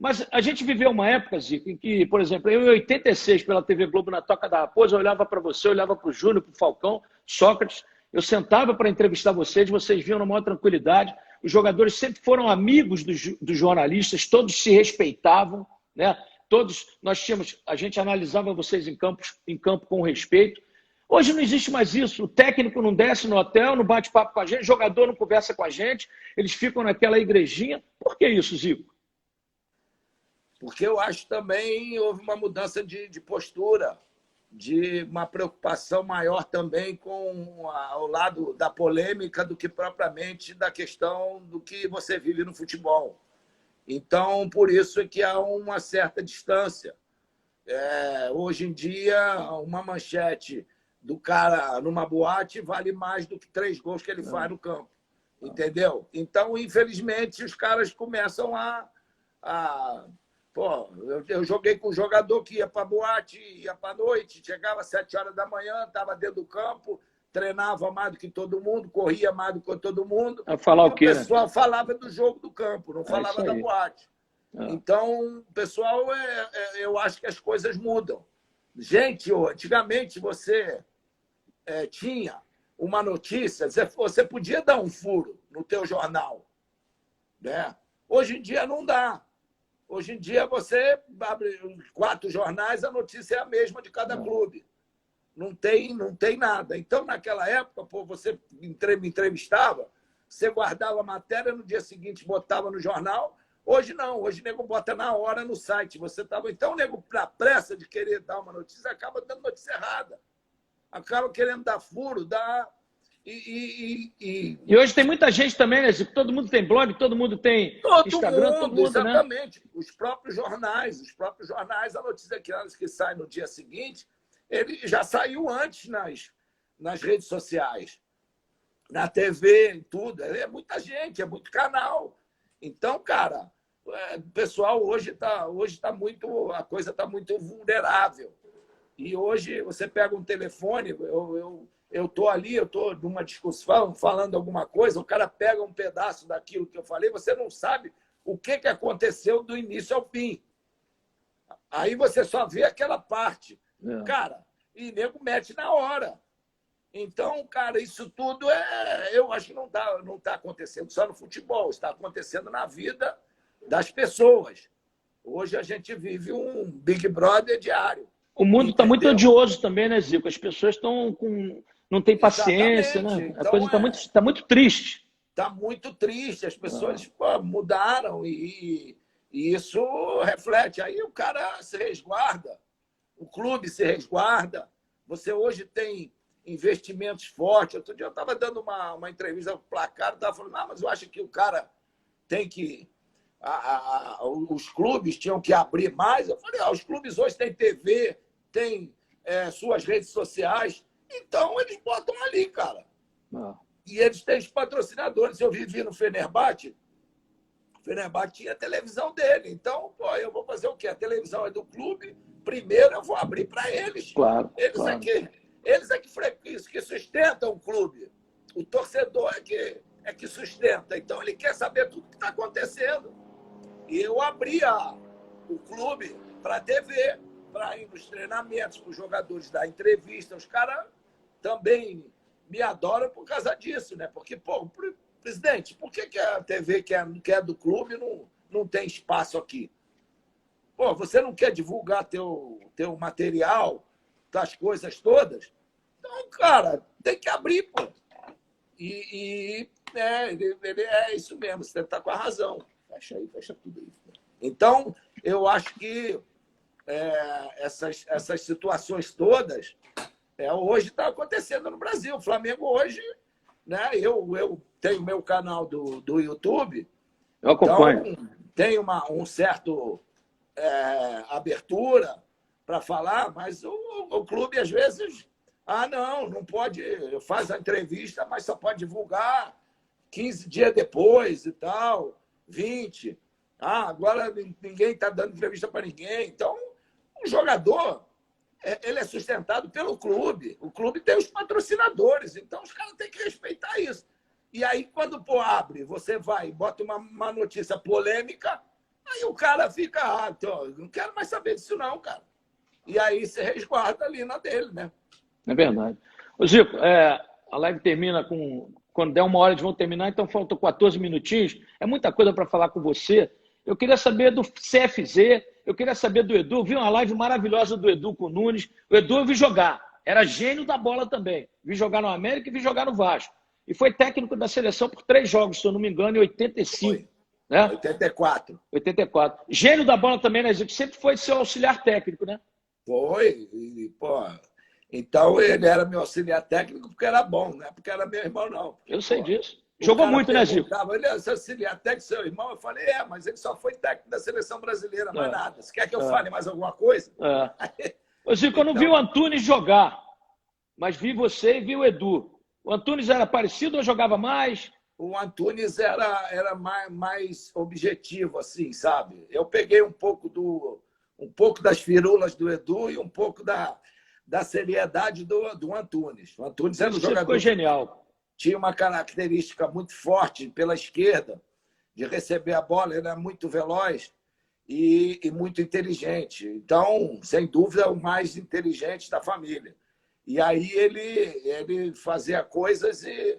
Mas a gente viveu uma época, Zico, em que, por exemplo, eu em 86, pela TV Globo, na Toca da Raposa, eu olhava para você, eu olhava para o Júnior, para o Falcão, Sócrates, eu sentava para entrevistar vocês viam na maior tranquilidade. Os jogadores sempre foram amigos dos jornalistas, todos se respeitavam, né? Todos a gente analisava vocês em campo com respeito. Hoje não existe mais isso. O técnico não desce no hotel, não bate papo com a gente, o jogador não conversa com a gente, eles ficam naquela igrejinha. Por que isso, Zico? Porque eu acho também houve uma mudança de postura, de uma preocupação maior também com o lado da polêmica do que propriamente da questão do que você vive no futebol. Então, por isso é que há uma certa distância. Hoje em dia, uma manchete do cara numa boate vale mais do que 3 gols que ele faz no campo. Entendeu? Então, infelizmente, os caras começam a pô, eu joguei com um jogador que ia para boate, ia para noite, chegava às 7 horas da manhã, estava dentro do campo, treinava mais do que todo mundo, corria mais do que todo mundo. Falar o quê, o pessoal falava do jogo do campo, não falava da boate. Então, o pessoal, eu acho que as coisas mudam. Gente, antigamente você tinha uma notícia, você podia dar um furo no teu jornal, né? Hoje em dia não dá. Hoje em dia, você abre 4 jornais, a notícia é a mesma de cada clube. Não tem nada. Então, naquela época, pô, você me entrevistava, você guardava a matéria, no dia seguinte botava no jornal. Hoje não. Hoje o nego bota na hora no site. Então, o nego, na pressa de querer dar uma notícia, acaba dando notícia errada. Acaba querendo dar furo, E hoje tem muita gente também, né? Todo mundo tem blog, todo mundo tem Instagram, todo mundo, exatamente. Né? Os próprios jornais, a notícia que sai no dia seguinte, ele já saiu antes nas redes sociais, na TV, em tudo. É muita gente, é muito canal. Então, cara, o pessoal hoje tá muito, a coisa está muito vulnerável. E hoje você pega um telefone, eu estou ali, eu estou numa discussão, falando alguma coisa, o cara pega um pedaço daquilo que eu falei, você não sabe o que aconteceu do início ao fim. Aí você só vê aquela parte. Cara, e nego mete na hora. Então, cara, isso tudo eu acho que não tá acontecendo só no futebol, está acontecendo na vida das pessoas. Hoje a gente vive um Big Brother diário. O mundo está muito odioso também, né, Zico? As pessoas estão com... não tem paciência, exatamente. Né? Então, a coisa está muito triste. Está muito triste, as pessoas mudaram e isso reflete. Aí o cara se resguarda, o clube se resguarda. Você hoje tem investimentos fortes. Outro dia eu estava dando uma entrevista para o Placar, estava falando, mas eu acho que o cara tem que... os clubes tinham que abrir mais. Eu falei, os clubes hoje têm TV, têm suas redes sociais, então eles botam ali, cara. E eles têm os patrocinadores. Eu vivi no Fenerbahçe, o Fenerbahçe tinha a televisão dele. Então, pô, eu vou fazer o quê? A televisão é do clube, primeiro eu vou abrir para eles. Claro, Eles claro. que sustentam o clube. O torcedor é que sustenta. Então, ele quer saber tudo que está acontecendo. E eu abria o clube para a TV, para ir nos treinamentos, para os jogadores dar entrevista. Os caras também me adoram por causa disso, né? Porque, pô, presidente, por que a TV que é do clube não tem espaço aqui? Pô, você não quer divulgar teu material, das coisas todas? Então, cara, tem que abrir, pô. Ele é isso mesmo, você está com a razão. Fecha aí, fecha tudo aí. Então, eu acho que essas situações todas hoje está acontecendo no Brasil. O Flamengo hoje, né? Eu tenho meu canal do YouTube. Eu acompanho. Então, tem um certo abertura para falar, mas o clube, às vezes, não pode, faz a entrevista, mas só pode divulgar 15 dias depois e tal, 20. Agora ninguém está dando entrevista para ninguém. Então, o jogador, ele é sustentado pelo clube. O clube tem os patrocinadores, então os caras têm que respeitar isso. E aí, quando abre, você vai e bota uma notícia polêmica, aí o cara fica, então, não quero mais saber disso não, cara. E aí você resguarda ali na dele, né? É verdade. Ô, Zico, a live termina quando der 1 hora, eles vão terminar, então faltam 14 minutinhos. É muita coisa para falar com você. Eu queria saber do CFZ, eu queria saber do Edu. Vi uma live maravilhosa do Edu com o Nunes. O Edu eu vi jogar. Era gênio da bola também. Vi jogar no América e vi jogar no Vasco. E foi técnico da seleção por 3 jogos, se eu não me engano, em 85. Foi. Né? 84. 84. Gênio da bola também, né, Zico? Sempre foi seu auxiliar técnico, né? Foi. Então, ele era meu auxiliar técnico porque era bom, não é porque era meu irmão, não. Eu sei disso. Jogou muito, né, Zico? Ele é auxiliar técnico, seu irmão. Eu falei, mas ele só foi técnico da seleção brasileira, mais nada. Você quer que eu fale mais alguma coisa? Ô, Zico, eu não vi o Antunes jogar, mas vi você e vi o Edu. O Antunes era parecido ou jogava mais? O Antunes era mais objetivo, assim, sabe? Eu peguei um pouco das firulas do Edu e um pouco da seriedade do Antunes. O Antunes era um jogador. Ficou genial. Tinha uma característica muito forte pela esquerda, de receber a bola, ele era muito veloz e muito inteligente. Então, sem dúvida, o mais inteligente da família. E aí ele fazia coisas e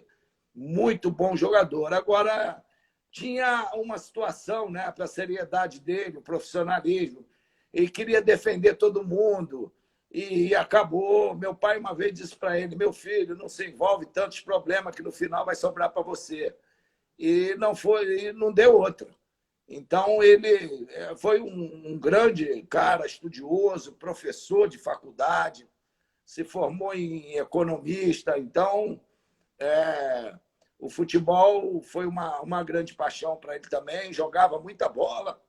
muito bom jogador. Agora, tinha uma situação, né, para a seriedade dele, o profissionalismo. Ele queria defender todo mundo. E acabou. Meu pai uma vez disse para ele: meu filho, não se envolve em tantos problemas que no final vai sobrar para você. E não deu outra. Então, ele foi um grande cara, estudioso, professor de faculdade, se formou em economista. Então, o futebol foi uma grande paixão para ele também, jogava muita bola.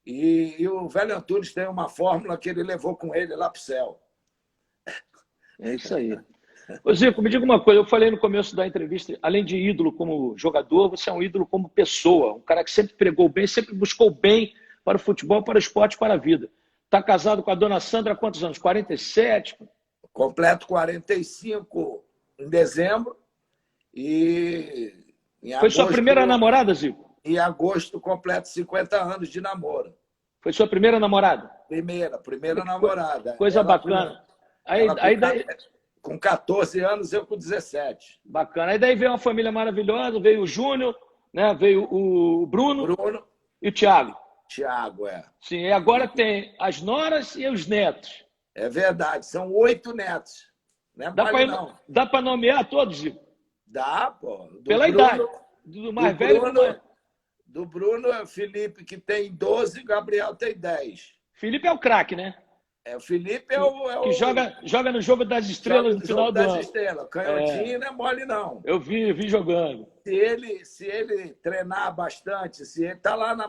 E o velho Antunes tem uma fórmula que ele levou com ele lá para o céu. É isso aí. Ô, Zico, me diga uma coisa. Eu falei no começo da entrevista, além de ídolo como jogador, você é um ídolo como pessoa. Um cara que sempre pregou bem, sempre buscou bem para o futebol, para o esporte, para a vida. Está casado com a dona Sandra há quantos anos? 47? Completo 45 em dezembro. E em Foi sua primeira namorada, Zico? Em agosto, completo 50 anos de namoro. Foi sua primeira namorada? Primeira namorada. Coisa bacana. Com 14 anos, eu com 17. Bacana. Aí daí veio uma família maravilhosa, veio o Júnior, né? Veio o Bruno e o Thiago. Thiago, Sim, e agora tem as noras e os netos. É verdade, são 8 netos. Não é dá para nomear todos, Zico? Dá, pô. Pela idade. Do mais velho do Bruno é o Felipe, que tem 12, e o Gabriel tem 10. Felipe é o craque, né? O Felipe é o... Que joga no Jogo das Estrelas no final do ano. Estrelas. Canhotinho não é mole, não. Eu vi jogando. Se ele treinar bastante, se ele está lá na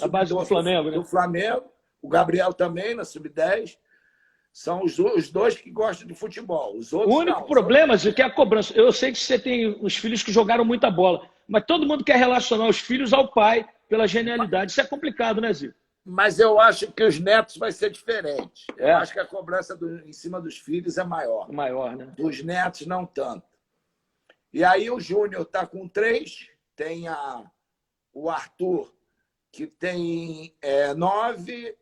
base do Flamengo, né? Do Flamengo, o Gabriel também, na Sub-10. são os dois que gostam de futebol. Os outros o único não. problema, Zico, é a cobrança. Eu sei que você tem os filhos que jogaram muita bola, mas todo mundo quer relacionar os filhos ao pai pela genialidade. Isso é complicado, né, Zico? Mas eu acho que os netos vai ser diferente. Eu É. acho que a cobrança em cima dos filhos é maior. Maior, né? Dos netos, não tanto. E aí o Júnior está com 3, tem o Arthur, que tem 9,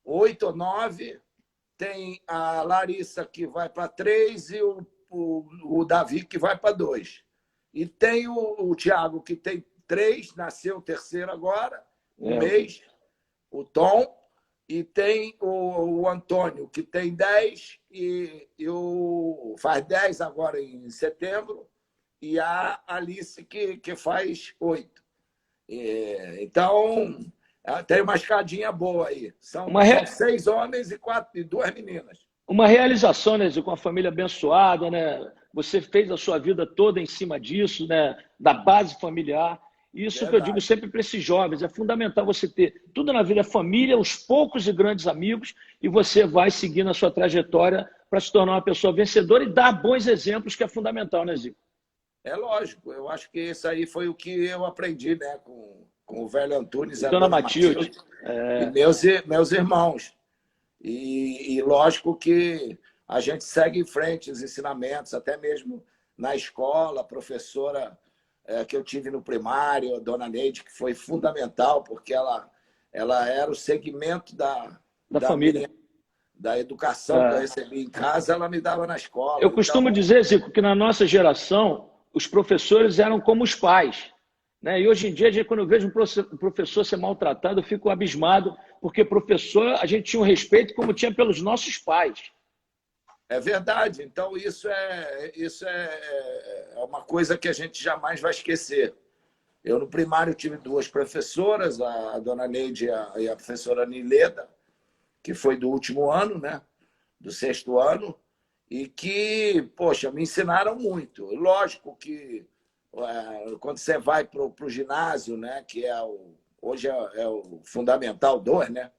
8 ou 9, tem a Larissa, que vai para 3, e o Davi, que vai para 2. E tem o Thiago, que tem 3, nasceu o terceiro agora, um mês, o Tom, e tem o Antônio, que tem 10, faz 10 agora em setembro, e a Alice, que faz 8. Então, tem uma escadinha boa aí. São 6 homens e 2 meninas. Uma realização, né, Zico, com a família abençoada, né? Você fez a sua vida toda em cima disso, né? Da base familiar. Isso que eu digo sempre para esses jovens, é fundamental você ter tudo na vida, família, os poucos e grandes amigos, e você vai seguindo a sua trajetória para se tornar uma pessoa vencedora e dar bons exemplos, que é fundamental, né, Zico? É lógico, eu acho que isso aí foi o que eu aprendi, né, com o velho Antunes e a Dona Matilde. E meus irmãos. E lógico que a gente segue em frente os ensinamentos, até mesmo na escola, a professora que eu tive no primário, a dona Neide, que foi fundamental, porque ela era o segmento da família. Da educação que eu recebi em casa, ela me dava na escola. Eu costumo dizer, Zico, que na nossa geração, os professores eram como os pais. Né? E hoje em dia, quando eu vejo um professor ser maltratado, eu fico abismado, porque professor, a gente tinha um respeito como tinha pelos nossos pais. É verdade. Então, isso é uma coisa que a gente jamais vai esquecer. Eu, no primário, tive 2 professoras, a dona Neide e a professora Nileda, que foi do último ano, né? Do 6º ano, e que, poxa, me ensinaram muito. Lógico que quando você vai para o ginásio, né? Que hoje é o Fundamental 2, né?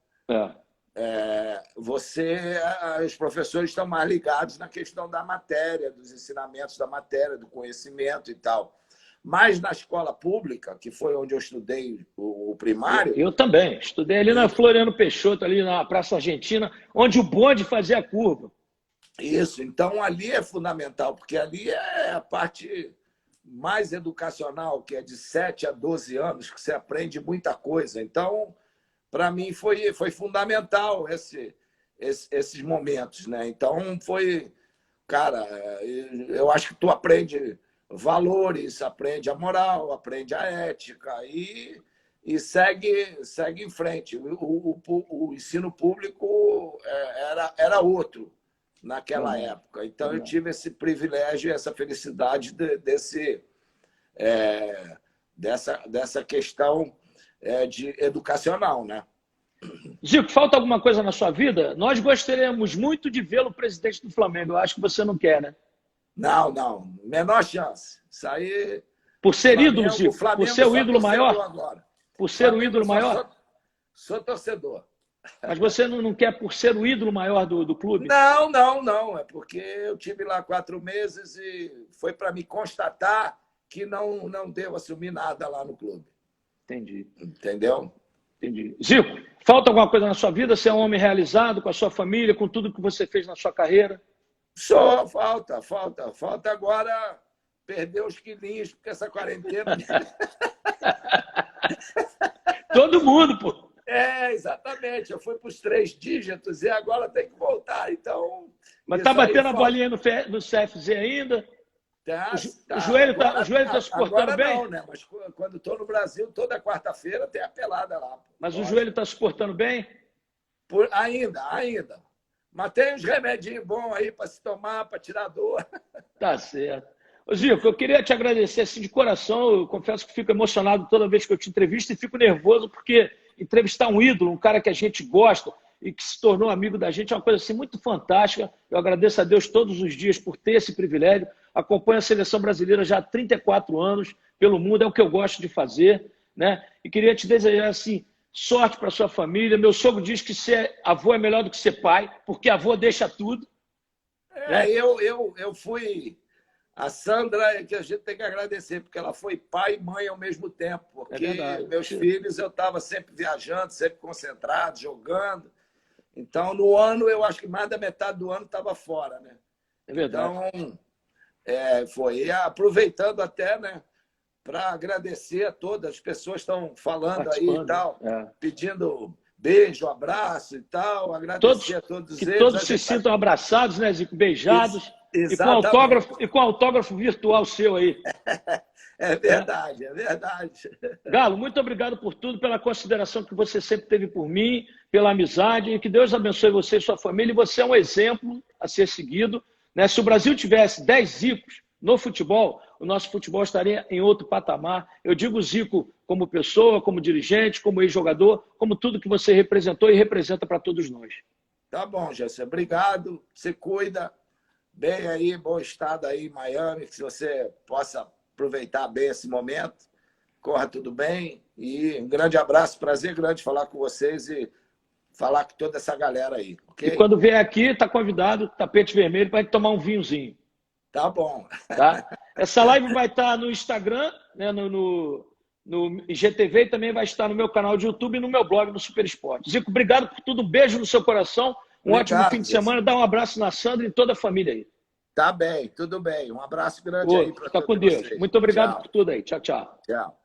Os professores estão mais ligados na questão da matéria, dos ensinamentos da matéria, do conhecimento e tal. Mas na escola pública, que foi onde eu estudei o primário... Eu também. Estudei ali na Floriano Peixoto, ali na Praça Argentina, onde o bonde fazia a curva. Isso. Então, ali é fundamental, porque ali é a parte mais educacional, que é de 7 a 12 anos, que você aprende muita coisa. Então, para mim, foi fundamental esses momentos, né? Então, cara, eu acho que tu aprende valores, aprende a moral, aprende a ética e segue em frente. O ensino público era outro naquela época. Então, eu tive esse privilégio e essa felicidade dessa questão educacional, né? Zico, falta alguma coisa na sua vida? Nós gostaríamos muito de vê-lo presidente do Flamengo. Eu acho que você não quer, né? Não. Menor chance. Isso aí... Por ser ídolo, Zico? Por ser o ídolo maior? Agora. Por ser o ídolo maior? Sou torcedor. Mas você não quer por ser o ídolo maior do clube? Não. É porque eu tive lá 4 meses e foi para me constatar que não devo assumir nada lá no clube. Entendi. Entendeu? Entendi. Zico, falta alguma coisa na sua vida? Você é um homem realizado com a sua família, com tudo que você fez na sua carreira? Só falta. Falta agora perder os quilinhos, porque essa quarentena... Todo mundo, pô. Exatamente. Eu fui para os 3 dígitos e agora tem que voltar. Então, mas tá batendo a bolinha no CFZ ainda? Tá. O joelho tá suportando bem? Não, né? Mas quando estou no Brasil, toda quarta-feira tem a pelada lá. Mas o joelho está suportando bem? Ainda. Mas tem uns remedinhos bons aí para se tomar, para tirar dor. Tá certo. Ô, Zico, eu queria te agradecer assim, de coração. Eu confesso que fico emocionado toda vez que eu te entrevisto e fico nervoso porque entrevistar um ídolo, um cara que a gente gosta e que se tornou amigo da gente, é uma coisa assim, muito fantástica. Eu agradeço a Deus todos os dias por ter esse privilégio. Acompanho a seleção brasileira já há 34 anos pelo mundo, é o que eu gosto de fazer, né? E queria te desejar assim, sorte para sua família. Meu sogro diz que ser avô é melhor do que ser pai, porque avô deixa tudo. Eu fui... A Sandra é que a gente tem que agradecer, porque ela foi pai e mãe ao mesmo tempo. Porque meus filhos, eu estava sempre viajando, sempre concentrado, jogando. Então, no ano, eu acho que mais da metade do ano estava fora, né? É verdade. Então, foi. E aproveitando até, né, para agradecer a todas as pessoas que estão falando aí e tal, pedindo beijo, abraço e tal, agradecer a todos eles. Que todos se sintam abraçados, né, Zico? Beijados. E com autógrafo virtual seu aí. É verdade, é verdade. Galo, muito obrigado por tudo, pela consideração que você sempre teve por mim, pela amizade, e que Deus abençoe você e sua família. E você é um exemplo a ser seguido, né? Se o Brasil tivesse 10 Zicos no futebol, o nosso futebol estaria em outro patamar. Eu digo Zico como pessoa, como dirigente, como ex-jogador, como tudo que você representou e representa para todos nós. Tá bom, Jesse. Obrigado. Se cuida. Bem aí, bom estado aí em Miami, que você possa aproveitar bem esse momento. Corra tudo bem. E um grande abraço, prazer grande falar com vocês e falar com toda essa galera aí. Okay? E quando vier aqui, está convidado, tapete vermelho, para a gente tomar um vinhozinho. Tá bom. Tá? Essa live vai estar no Instagram, né, no IGTV, e também vai estar no meu canal de YouTube e no meu blog, no Super Esporte. Zico, obrigado por tudo. Um beijo no seu coração. Um ótimo fim de semana. Dá um abraço na Sandra e toda a família aí. Tá bem, tudo bem. Um abraço grande aí para todos com Deus. vocês. Muito obrigado Tchau. por tudo aí. Tchau, tchau. Tchau.